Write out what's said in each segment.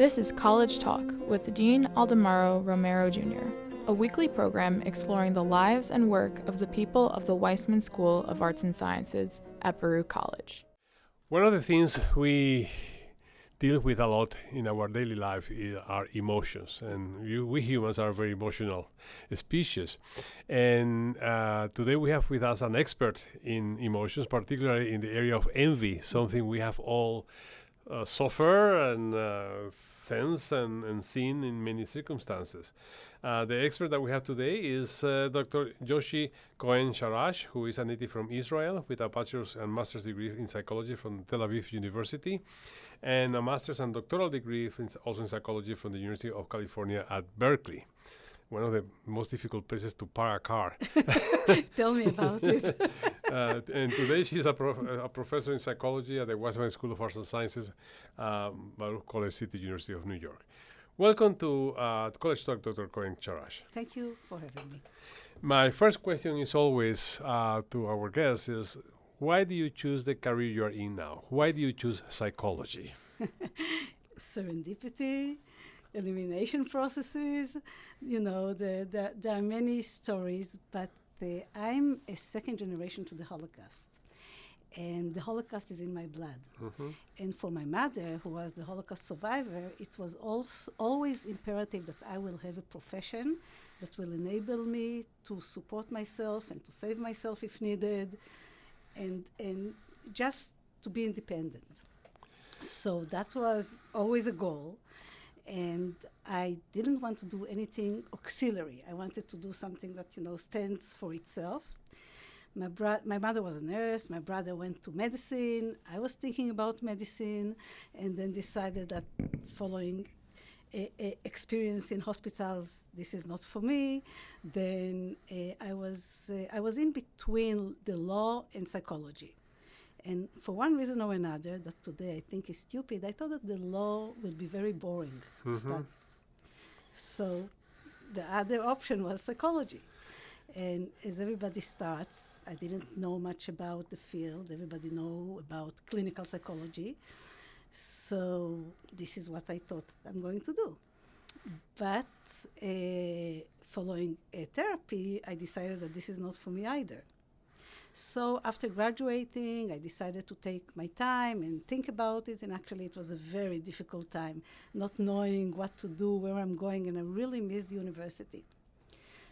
This is College Talk with Dean Aldemaro Romero Jr., a weekly program exploring the lives and work of the people of the Weissman School of Arts and Sciences at Baruch College. One of the things we deal with a lot in our daily life are emotions, and we humans are a very emotional species. And today we have with us an expert in emotions, particularly in the area of envy, something we have all suffer and sense and seen in many circumstances. The expert that we have today is Dr. Yochi Cohen-Charash, who is a native from Israel with a bachelor's and master's degree in psychology from Tel Aviv University, and a master's and doctoral degree also in psychology from the University of California at Berkeley. One of the most difficult places to park a car. Tell me about it. And today she's a professor in psychology at the Weissman School of Arts and Sciences, Baruch College, City University of New York. Welcome to College Talk, Dr. Cohen-Charash. Thank you for having me. My first question is always to our guests is, why do you choose the career you're in now? Why do you choose psychology? Serendipity, elimination processes, there are many stories, but I'm a second generation to the Holocaust. And the Holocaust is in my blood. Mm-hmm. And for my mother, who was the Holocaust survivor, it was always imperative that I will have a profession that will enable me to support myself and to save myself if needed, and just to be independent. So that was always a goal. And I didn't want to do anything auxiliary. I wanted to do something that, stands for itself. My mother was a nurse. My brother went to medicine. I was thinking about medicine, and then decided that following a experience in hospitals, this is not for me. Then I was in between the law and psychology. And for one reason or another, that today I think is stupid, I thought that the law would be very boring to study. So the other option was psychology. And as everybody starts, I didn't know much about the field. Everybody know about clinical psychology. So this is what I thought I'm going to do. But following therapy, I decided that this is not for me either. So after graduating, I decided to take my time and think about it, and actually it was a very difficult time, not knowing what to do, where I'm going, and I really missed university.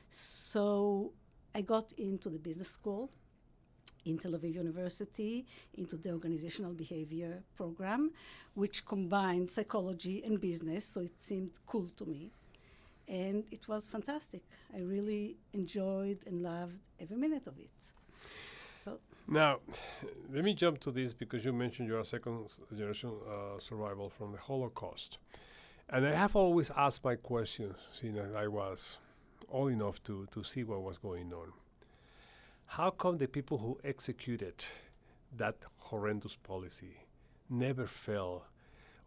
So I got into the business school in Tel Aviv University, into the organizational behavior program, which combined psychology and business, so it seemed cool to me. And it was fantastic. I really enjoyed and loved every minute of it. So now, let me jump to this because you mentioned you're a second generation survival from the Holocaust. And I have always asked my questions, seeing that I was old enough to see what was going on. How come the people who executed that horrendous policy never fell,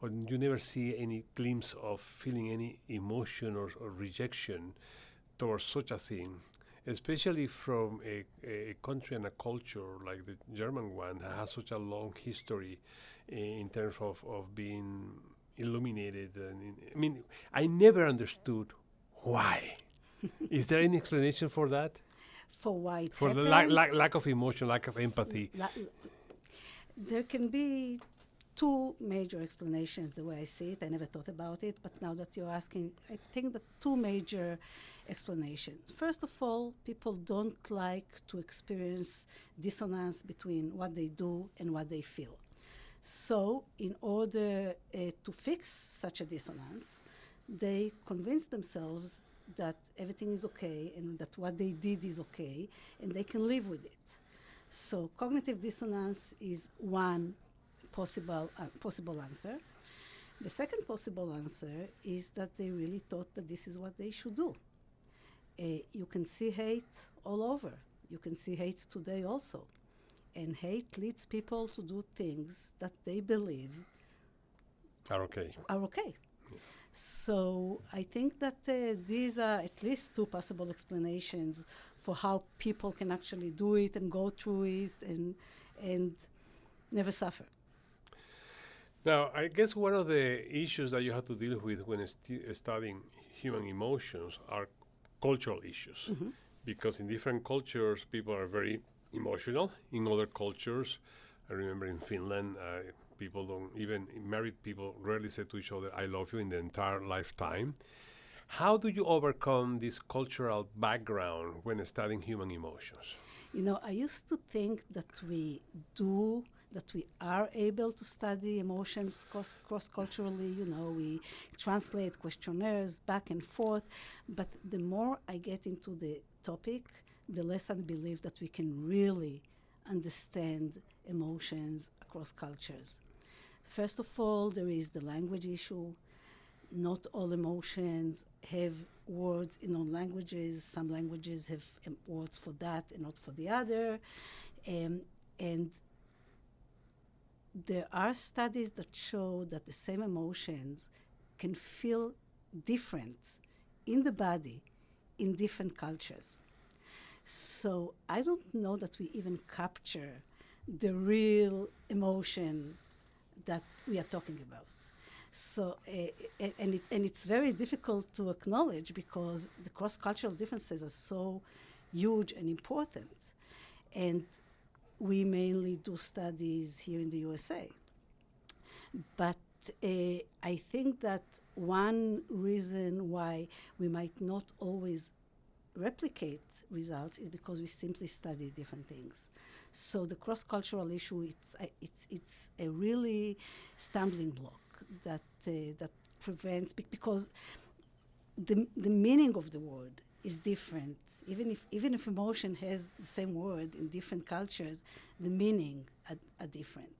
or you never see any glimpse of feeling any emotion or rejection towards such a thing? Especially from a country and a culture like the German one that has such a long history in terms of being illuminated. I never understood why. Is there any explanation for that? For why it For happened? the lack of emotion, lack of empathy. There can be two major explanations the way I see it. I never thought about it, but now that you're asking, I think that two major explanations. First of all, people don't like to experience dissonance between what they do and what they feel. So in order to fix such a dissonance, they convince themselves that everything is okay and that what they did is okay and they can live with it. So cognitive dissonance is one possible answer. The second possible answer is that they really thought that this is what they should do. You can see hate all over. You can see hate today also. And hate leads people to do things that they believe Are okay. Yeah. So I think that these are at least two possible explanations for how people can actually do it and go through it and never suffer. Now, I guess one of the issues that you have to deal with when studying human emotions are cultural issues. Because in different cultures, people are very emotional. In other cultures, I remember in Finland, people don't, even married people rarely say to each other, I love you in the entire lifetime. How do you overcome this cultural background when studying human emotions? You know, I used to think that we are able to study emotions cross-culturally. You know, we translate questionnaires back and forth. But the more I get into the topic, the less I believe that we can really understand emotions across cultures. First of all, there is the language issue. Not all emotions have words in all languages. Some languages have words for that and not for the other. And there are studies that show that the same emotions can feel different in the body in different cultures. So I don't know that we even capture the real emotion that we are talking about. So, and it's very difficult to acknowledge because the cross-cultural differences are so huge and important. And we mainly do studies here in the USA. But I think that one reason why we might not always replicate results is because we simply study different things. So the cross-cultural issue, it's a really stumbling block that prevents, because the meaning of the word is different. Even if emotion has the same word in different cultures, the meaning are different.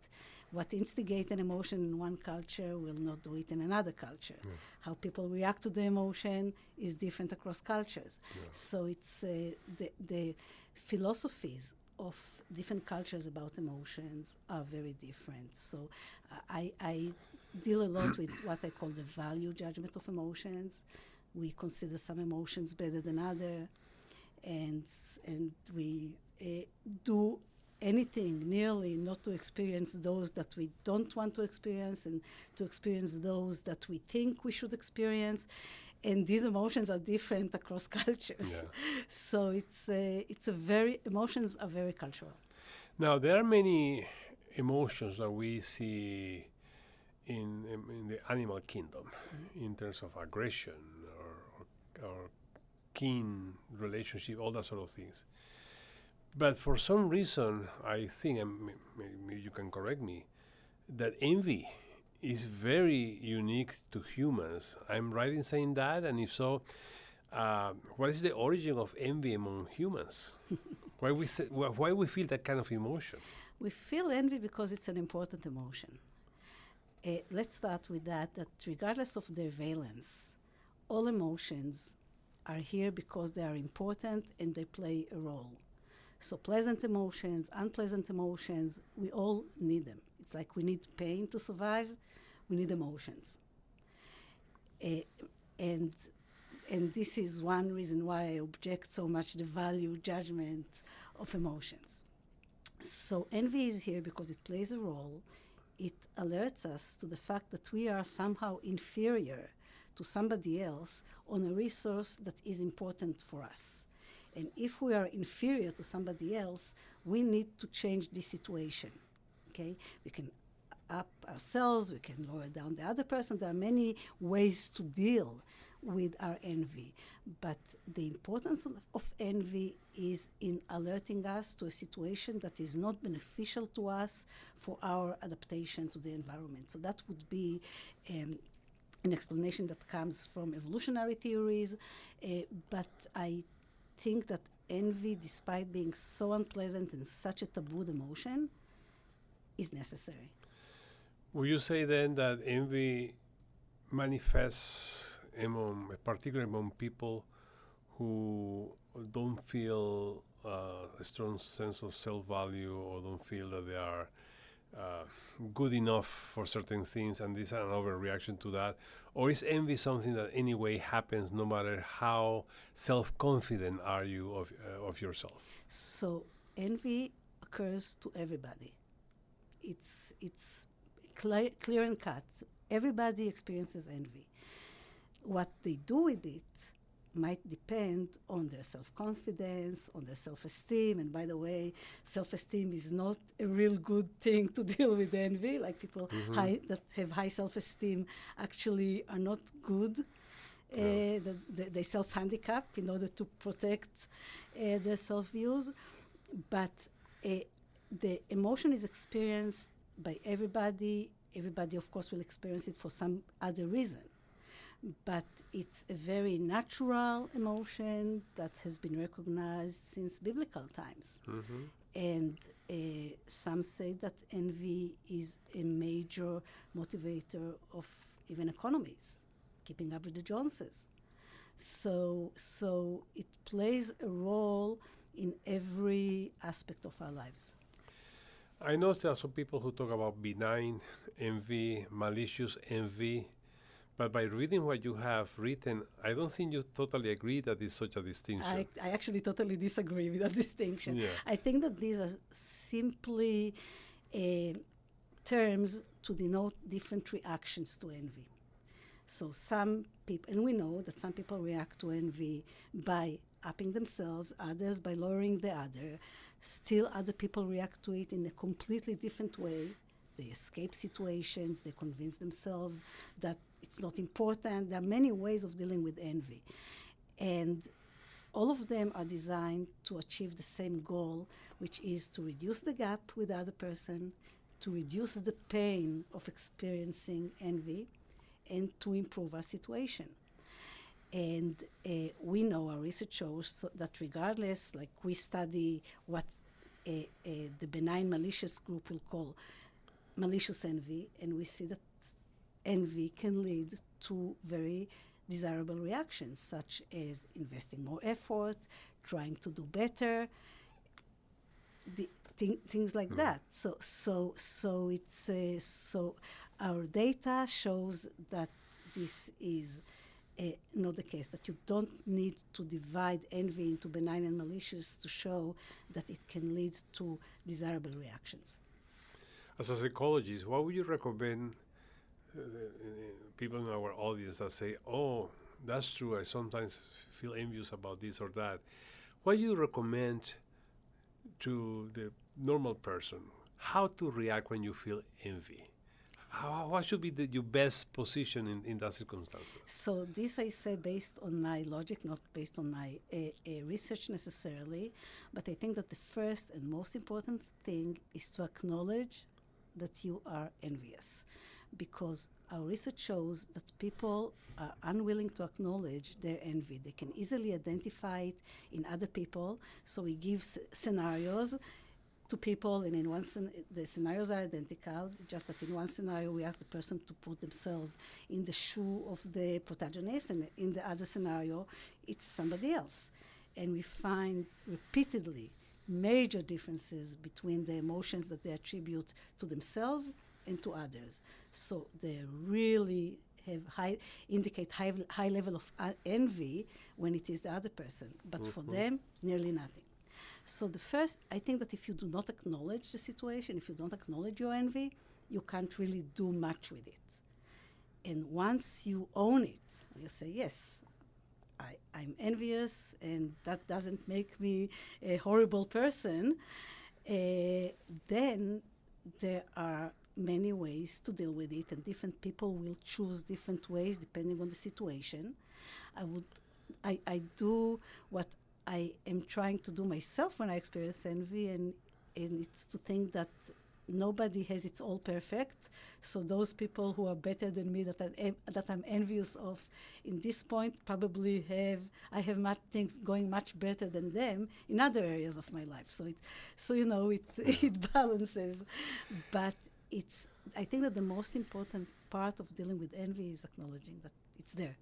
What instigates an emotion in one culture will not do it in another culture. Yeah. How people react to the emotion is different across cultures. Yeah. So it's the philosophies of different cultures about emotions are very different. So I deal a lot with what I call the value judgment of emotions. We consider some emotions better than others, and we do anything nearly not to experience those that we don't want to experience and to experience those that we think we should experience. And these emotions are different across cultures. Yeah. So emotions are very cultural. Now, there are many emotions that we see in the animal kingdom, in terms of aggression or keen relationship, all that sort of things. But for some reason, I think, and maybe you can correct me, that envy is very unique to humans. I'm right in saying that? And if so, what is the origin of envy among humans? Why we feel that kind of emotion? We feel envy because it's an important emotion. Let's start with that regardless of their valence, all emotions are here because they are important and they play a role. So pleasant emotions, unpleasant emotions, we all need them. It's like we need pain to survive, we need emotions. And this is one reason why I object so much the value judgment of emotions. So envy is here because it plays a role. It alerts us to the fact that we are somehow inferior to somebody else on a resource that is important for us. And if we are inferior to somebody else, we need to change this situation, okay? We can up ourselves, we can lower down the other person. There are many ways to deal with our envy. But the importance of envy is in alerting us to a situation that is not beneficial to us for our adaptation to the environment. So that would be an explanation that comes from evolutionary theories, but I think that envy, despite being so unpleasant and such a tabooed emotion, is necessary. Would you say then that envy manifests particularly among people who don't feel a strong sense of self-value or don't feel that they are good enough for certain things, and this is an overreaction to that? Or is envy something that anyway happens no matter how self-confident are you of yourself? So envy occurs to everybody. It's clear and cut. Everybody experiences envy. What they do with it might depend on their self-confidence, on their self-esteem. And by the way, self-esteem is not a real good thing to deal with envy. Like people that have high self-esteem actually are not good. They self-handicap in order to protect their self-views. But the emotion is experienced by everybody. Everybody, of course, will experience it for some other reason. But it's a very natural emotion that has been recognized since biblical times. And some say that envy is a major motivator of even economies, keeping up with the Joneses. So it plays a role in every aspect of our lives. I know there are some people who talk about benign envy, malicious envy, but by reading what you have written, I don't think you totally agree that it's such a distinction. I actually totally disagree with that distinction. Yeah. I think that these are simply terms to denote different reactions to envy. So some people, and we know that some people react to envy by upping themselves, others by lowering the other. Still other people react to it in a completely different way. They escape situations, they convince themselves that it's not important. There are many ways of dealing with envy. And all of them are designed to achieve the same goal, which is to reduce the gap with the other person, to reduce the pain of experiencing envy, and to improve our situation. And we know, our research shows that regardless, like we study what the benign malicious group will call malicious envy, and we see that envy can lead to very desirable reactions, such as investing more effort, trying to do better, things like that. So it's so our data shows that this is not the case, that you don't need to divide envy into benign and malicious to show that it can lead to desirable reactions. As a psychologist, what would you recommend people in our audience that say, oh, that's true, I sometimes feel envious about this or that? What do you recommend to the normal person? How to react when you feel envy? What should be your best position in that circumstances? So this I say based on my logic, not based on my research necessarily, but I think that the first and most important thing is to acknowledge that you are envious, because our research shows that people are unwilling to acknowledge their envy. They can easily identify it in other people, so we give scenarios to people, and in one the scenarios are identical, just that in one scenario we ask the person to put themselves in the shoe of the protagonist, and in the other scenario it's somebody else. And we find repeatedly major differences between the emotions that they attribute to themselves and to others. So they really indicate high level of envy when it is the other person, but for them, nearly nothing. So the first, I think that if you do not acknowledge the situation, if you don't acknowledge your envy, you can't really do much with it. And once you own it, you say, yes, I'm envious, and that doesn't make me a horrible person, then there are many ways to deal with it, and different people will choose different ways depending on the situation. I do what I am trying to do myself when I experience envy, and it's to think that nobody has it all perfect. So those people who are better than me that I'm envious of in this point probably have things going much better than them in other areas of my life. So it balances, but I think that the most important part of dealing with envy is acknowledging that it's there.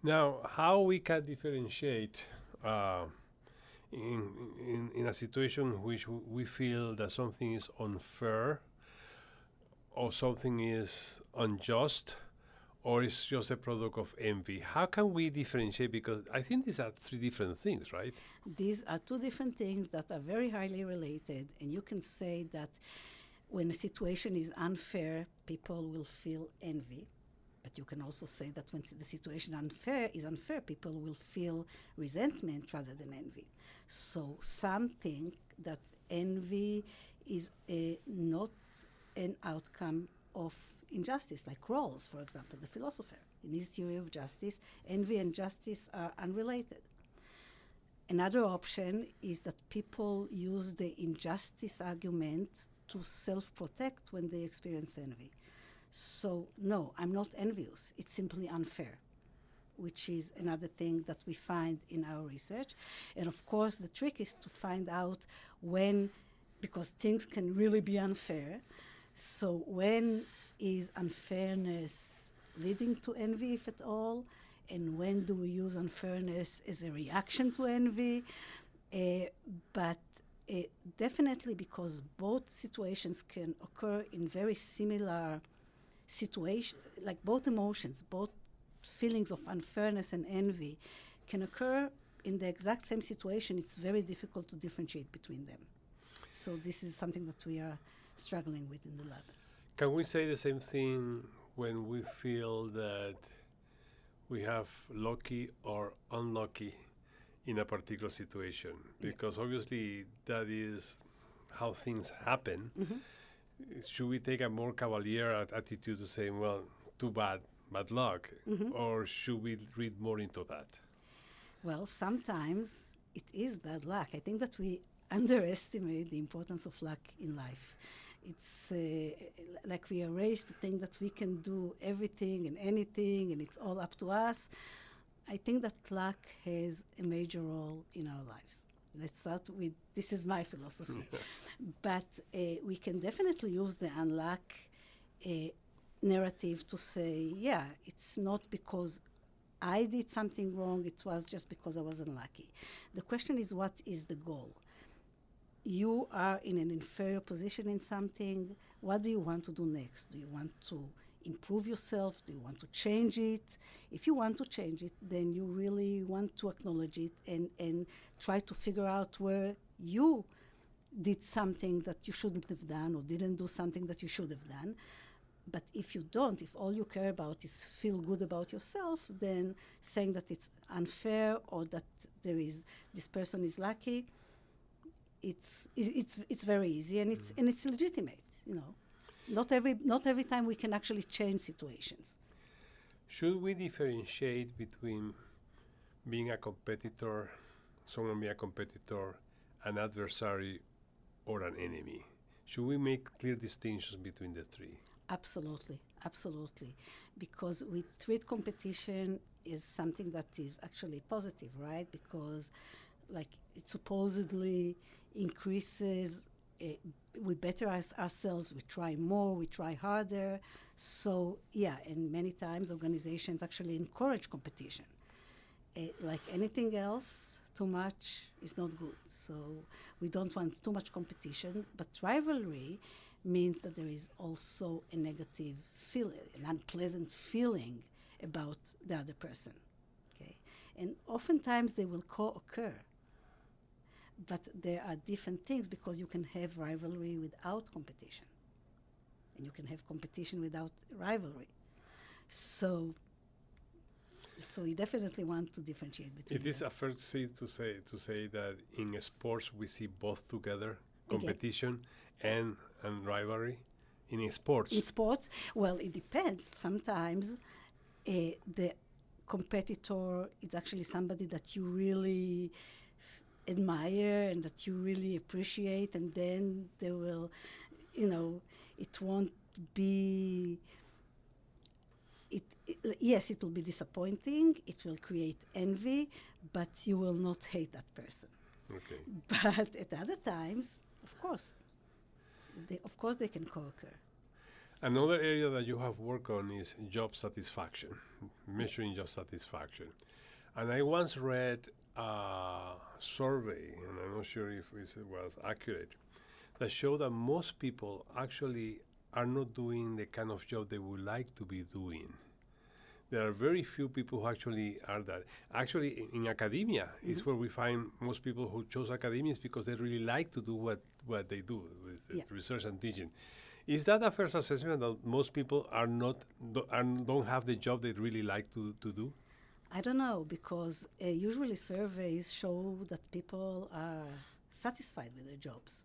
Now, how we can differentiate in a situation in which we feel that something is unfair or something is unjust or it's just a product of envy? How can we differentiate? Because I think these are three different things, right? These are two different things that are very highly related, and you can say that when a situation is unfair, people will feel envy. But you can also say that when the situation is unfair, people will feel resentment rather than envy. So some think that envy is not an outcome of injustice, like Rawls, for example, the philosopher. In his theory of justice, envy and justice are unrelated. Another option is that people use the injustice argument to self-protect when they experience envy. So, no, I'm not envious. It's simply unfair, which is another thing that we find in our research. And of course, the trick is to find out when, because things can really be unfair. So when is unfairness leading to envy, if at all? And when do we use unfairness as a reaction to envy? But definitely because both situations can occur in very similar situations, like both emotions, both feelings of unfairness and envy can occur in the exact same situation. It's very difficult to differentiate between them. So this is something that we are struggling with in the lab. Can we say the same thing when we feel that we have lucky or unlucky in a particular situation? Because obviously that is how things happen. Mm-hmm. Should we take a more cavalier attitude to say, well, too bad luck? Mm-hmm. Or should we read more into that? Well, sometimes it is bad luck. I think that we underestimate the importance of luck in life. It's like we are raised to think that we can do everything and anything and it's all up to us. I think that luck has a major role in our lives. Let's start with, this is my philosophy. But we can definitely use the unluck narrative to say, yeah, it's not because I did something wrong, it was just because I was unlucky. The question is, what is the goal? You are in an inferior position in something. What do you want to do next? Do you want to improve yourself? Do you want to change it? If you want to change it, then you really want to acknowledge it and try to figure out where you did something that you shouldn't have done or didn't do something that you should have done. But if you don't, if all you care about is feel good about yourself, then saying that it's unfair or that this person is lucky, it's very easy and it's legitimate, you know. Not every time we can actually change situations. Should we differentiate between being a competitor, someone being a competitor, an adversary, or an enemy? Should we make clear distinctions between the three? Absolutely, absolutely. Because we treat competition as something that is actually positive, right? Because like it supposedly increases, we better ourselves, we try more, we try harder. So yeah, and many times organizations actually encourage competition. Like anything else, too much is not good. So we don't want too much competition, but rivalry means that there is also a negative feeling, an unpleasant feeling about the other person. Okay, and oftentimes they will co-occur. But there are different things because you can have rivalry without competition. And you can have competition without rivalry. So we definitely want to differentiate between them. It is a fair thing to say that in sports we see both together, competition and rivalry in sports. In sports, well, it depends. Sometimes the competitor is actually somebody that you really admire and that you really appreciate, and then they will, it won't be, yes, it will be disappointing, it will create envy, but you will not hate that person. Okay. But at other times, of course, they can co-occur. Another area that you have worked on is job satisfaction, measuring job satisfaction. And I once read a survey, and I'm not sure if it was accurate, that showed that most people actually are not doing the kind of job they would like to be doing. there are very few people who actually are that. Actually, in academia, is where we find most people who chose academia is because they really like to do what they do with research and teaching. Is that a fair assessment that most people are not and don't have the job they really like to do? I don't know, because usually surveys show that people are satisfied with their jobs.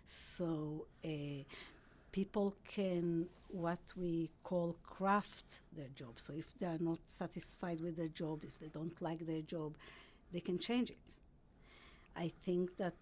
So people can, what we call, craft their job. So if they are not satisfied with their job, if they don't like their job, they can change it. I think that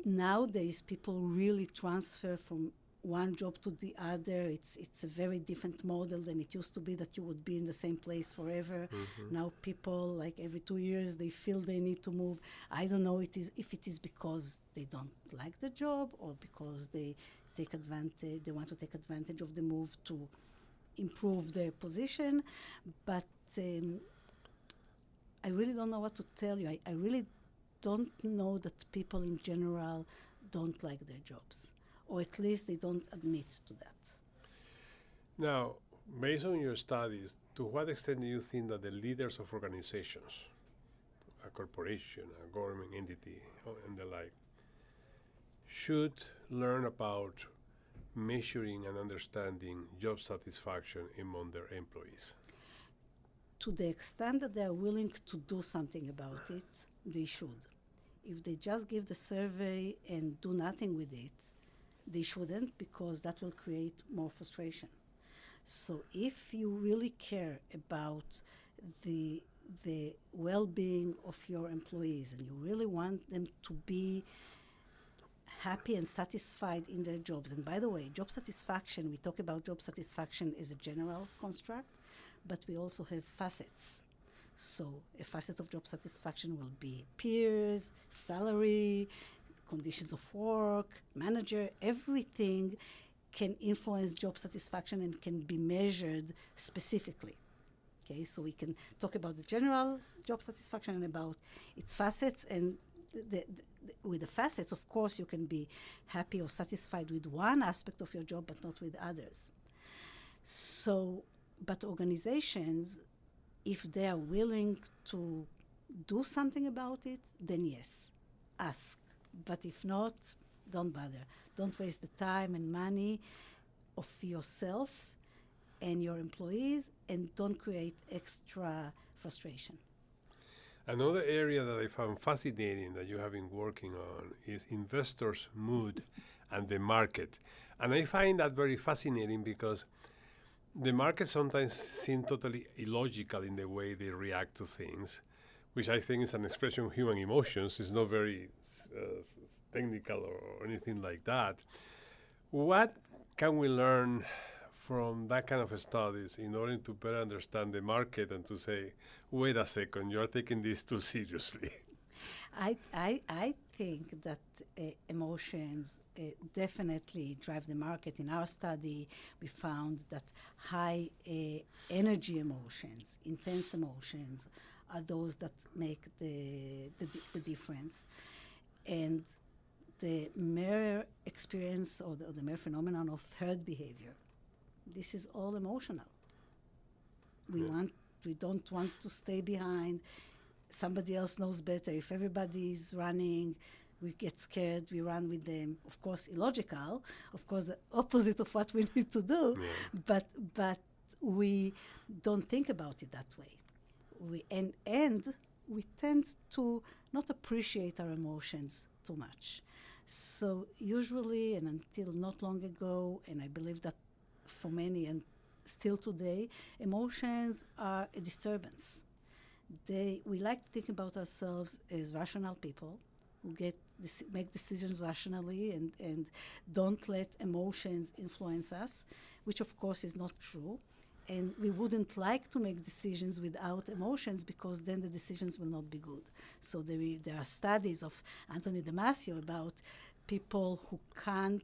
nowadays people really transfer from one job to the other. It's a very different model than it used to be, that you would be in the same place forever. Now people, like every 2 years, they feel they need to move. I don't know if it is because they don't like the job or because they want to take advantage of the move to improve their position. But I really don't know what to tell you. I really don't know that people in general don't like their jobs, or at least they don't admit to that. Now, based on your studies, to what extent do you think that the leaders of organizations, a corporation, a government entity, and the like, should learn about measuring and understanding job satisfaction among their employees? To the extent that they are willing to do something about it, they should. If they just give the survey and do nothing with it, they shouldn't, because that will create more frustration. So if you really care about the well-being of your employees and you really want them to be happy and satisfied in their jobs, and by the way, job satisfaction, we talk about job satisfaction as a general construct, but we also have facets. So a facet of job satisfaction will be peers, salary, conditions of work, manager. Everything can influence job satisfaction and can be measured specifically. Okay, so we can talk about the general job satisfaction and about its facets. And with the facets, of course, you can be happy or satisfied with one aspect of your job, but not with others. So, but organizations, if they are willing to do something about it, then yes, ask. But if not, don't bother. Don't waste the time and money of yourself and your employees, and don't create extra frustration. Another area that I found fascinating that you have been working on is investors' mood and the market. And I find that very fascinating because the market sometimes seem totally illogical in the way they react to things, which I think is an expression of human emotions. It's not very technical or anything like that. What can we learn from that kind of studies in order to better understand the market and to say, wait a second, you're taking this too seriously? I think that emotions definitely drive the market. In our study, we found that high energy emotions, intense emotions, are those that make the difference. And the mere experience or the mere phenomenon of herd behavior, this is all emotional. We don't want to stay behind. Somebody else knows better. If everybody is running, we get scared, we run with them. Of course, illogical. Of course, the opposite of what we need to do. Yeah. But we don't think about it that way. And we tend to not appreciate our emotions too much. So usually, and until not long ago, and I believe that for many and still today, emotions are a disturbance. We like to think about ourselves as rational people who make decisions rationally and don't let emotions influence us, which of course is not true. And we wouldn't like to make decisions without emotions, because then the decisions will not be good. So there are studies of Anthony Damasio about people who can't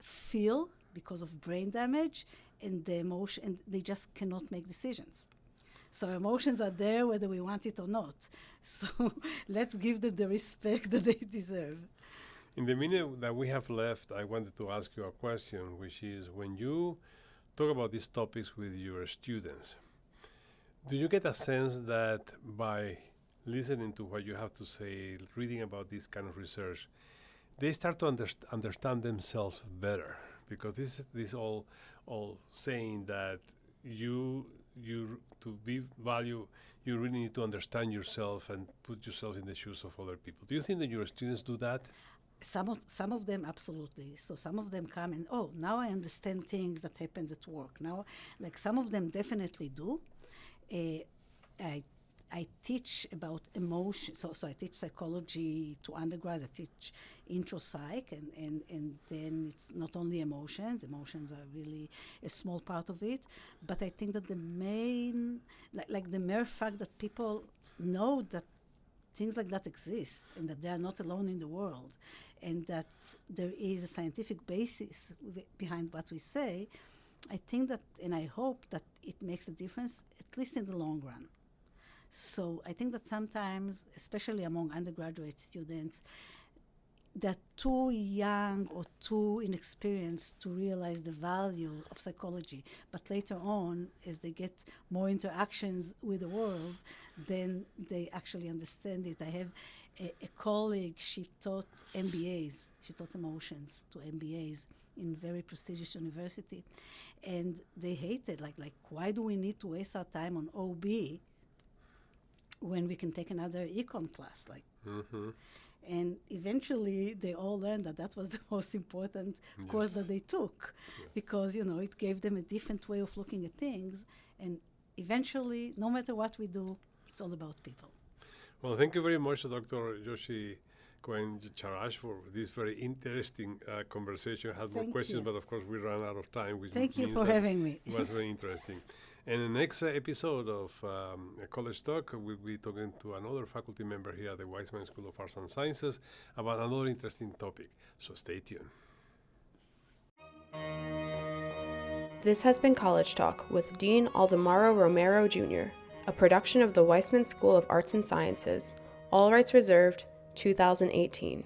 feel because of brain damage, and they just cannot make decisions. So emotions are there whether we want it or not. So let's give them the respect that they deserve. In the minute that we have left, I wanted to ask you a question, which is when you talk about these topics with your students, do you get a sense that by listening to what you have to say, reading about this kind of research, they start to understand themselves better? Because this all saying that you to be value, you really need to understand yourself and put yourself in the shoes of other people. Do you think that your students do that? Some of them absolutely. So some of them come and, oh, now I understand things that happens at work. Now, like some of them definitely do. I teach about emotion, so I teach psychology to undergrad. I teach intro psych, and then it's not only emotions. Emotions are really a small part of it, but I think that the main, like the mere fact that people know that things like that exist and that they are not alone in the world, and that there is a scientific basis behind what we say, I think that, and I hope that it makes a difference, at least in the long run. So I think that sometimes, especially among undergraduate students, they're too young or too inexperienced to realize the value of psychology. But later on, as they get more interactions with the world, then they actually understand it. I have a colleague, she taught MBAs. She taught emotions to MBAs in very prestigious university. And they hated, like why do we need to waste our time on OB when we can take another econ class? And eventually they all learned that was the most important course that they took, because it gave them a different way of looking at things. And eventually, no matter what we do, it's all about people. Well, thank you very much, Dr. Yochi Cohen-Charash, for this very interesting conversation. I had more questions, but of course we ran out of time. Which Thank you means for that having me. It was very interesting. And the next episode of College Talk, we'll be talking to another faculty member here at the Weissman School of Arts and Sciences about another interesting topic. So stay tuned. This has been College Talk with Dean Aldemaro Romero Jr., a production of the Weissman School of Arts and Sciences. All rights reserved, 2018.